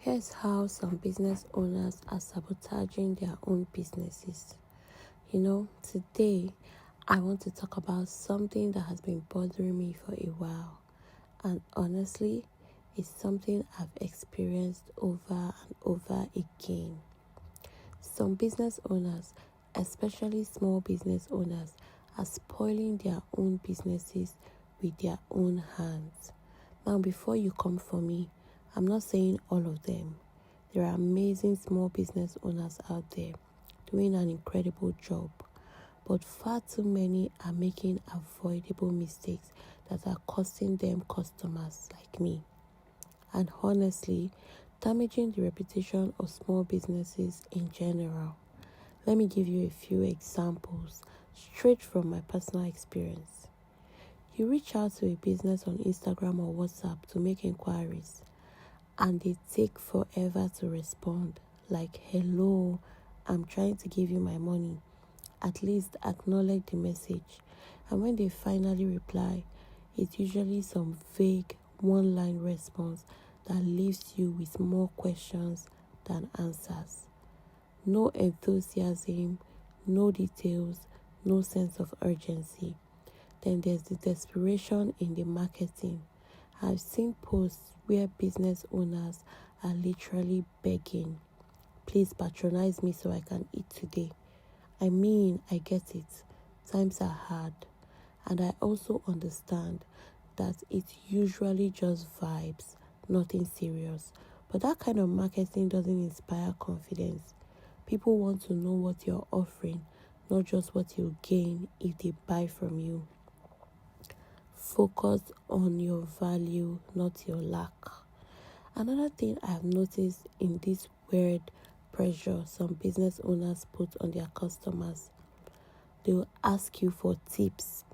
Here's how some business owners are sabotaging their own businesses. Today I want to talk about something that has been bothering me for a while. And honestly, it's something I've experienced over and over again. Some business owners, especially small business owners, are spoiling their own businesses with their own hands. Now, before you come for me, I'm not saying all of them. There are amazing small business owners out there doing an incredible job, but far too many are making avoidable mistakes that are costing them customers like me. And honestly, damaging the reputation of small businesses in general. Let me give you a few examples straight from my personal experience. You reach out to a business on Instagram or WhatsApp to make inquiries, and they take forever to respond. Like, hello, I'm trying to give you my money. At least acknowledge the message. And when they finally reply, it's usually some vague one-line response that leaves you with more questions than answers. No enthusiasm, no details, no sense of urgency. Then there's the desperation in the marketing. I've seen posts where business owners are literally begging, please patronize me so I can eat today. I mean, I get it. Times are hard. And I also understand that it's usually just vibes, nothing serious. But that kind of marketing doesn't inspire confidence. People want to know what you're offering, not just what you'll gain if they buy from you. Focus on your value, not your lack. Another thing I've noticed in this weird pressure some business owners put on their customers, they'll ask you for tips,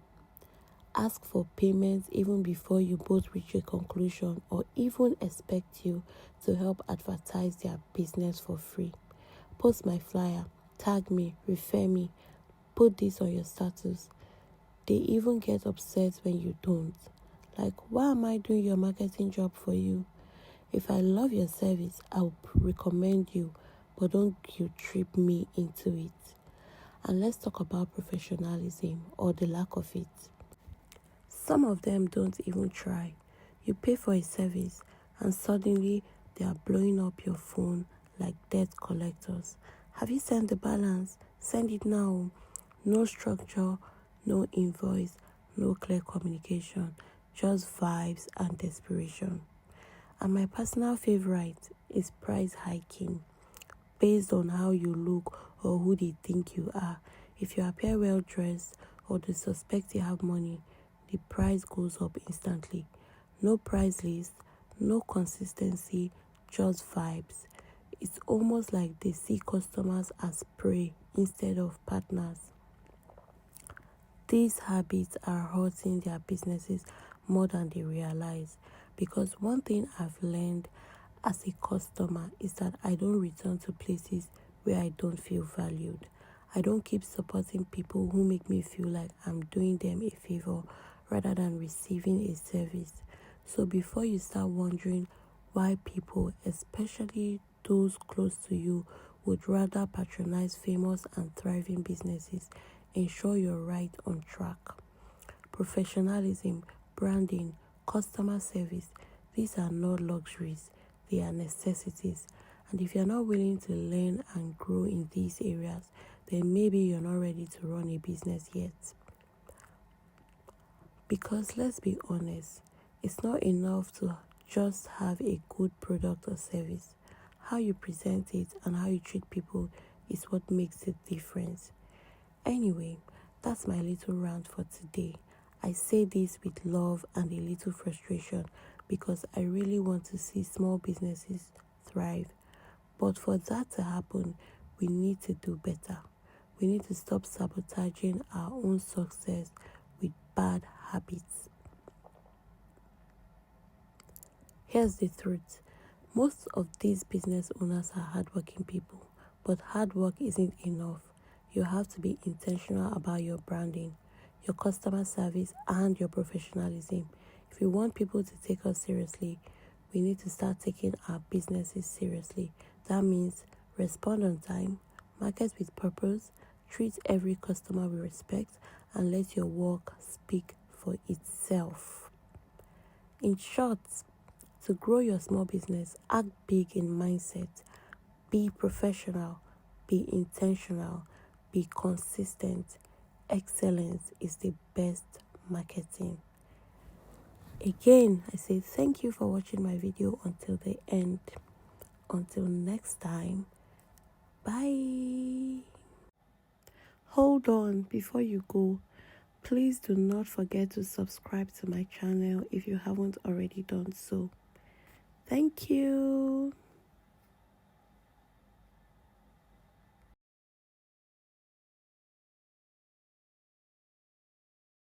ask for payments even before you both reach a conclusion, or even expect you to help advertise their business for free. Post my flyer, tag me, refer me, put this on your status. They even get upset when you don't. Like, why am I doing your marketing job for you? If I love your service, I'll recommend you, but don't you trip me into it. And let's talk about professionalism or the lack of it. Some of them don't even try. You pay for a service and suddenly they are blowing up your phone like debt collectors. Have you sent the balance? Send it now. No structure, no invoice, no clear communication, just vibes and desperation. And my personal favorite is price hiking based on how you look or who they think you are. If you appear well dressed or they suspect you have money, the price goes up instantly. No price list, no consistency, just vibes. It's almost like they see customers as prey instead of partners. These habits are hurting their businesses more than they realize, because one thing I've learned as a customer is that I don't return to places where I don't feel valued. I don't keep supporting people who make me feel like I'm doing them a favor rather than receiving a service. So before you start wondering why people, especially those close to you, would rather patronize famous and thriving businesses, ensure you're right on track. Professionalism, branding, customer service, these are not luxuries, they are necessities. And if you're not willing to learn and grow in these areas, then maybe you're not ready to run a business yet. Because let's be honest, it's not enough to just have a good product or service. How you present it and how you treat people is what makes the difference. Anyway, that's my little rant for today. I say this with love and a little frustration because I really want to see small businesses thrive. But for that to happen, we need to do better. We need to stop sabotaging our own success with bad habits. Here's the truth. Most of these business owners are hardworking people, but hard work isn't enough. You have to be intentional about your branding, your customer service, and your professionalism. If you want people to take us seriously, we need to start taking our businesses seriously. That means respond on time, market with purpose, treat every customer with respect, and let your work speak for itself. In short, to grow your small business, act big in mindset, be professional, be intentional, be consistent. Excellence is the best marketing. Again, I say thank you for watching my video until the end. Until next time, bye. Hold on, before you go, please do not forget to subscribe to my channel if you haven't already done so. Thank you.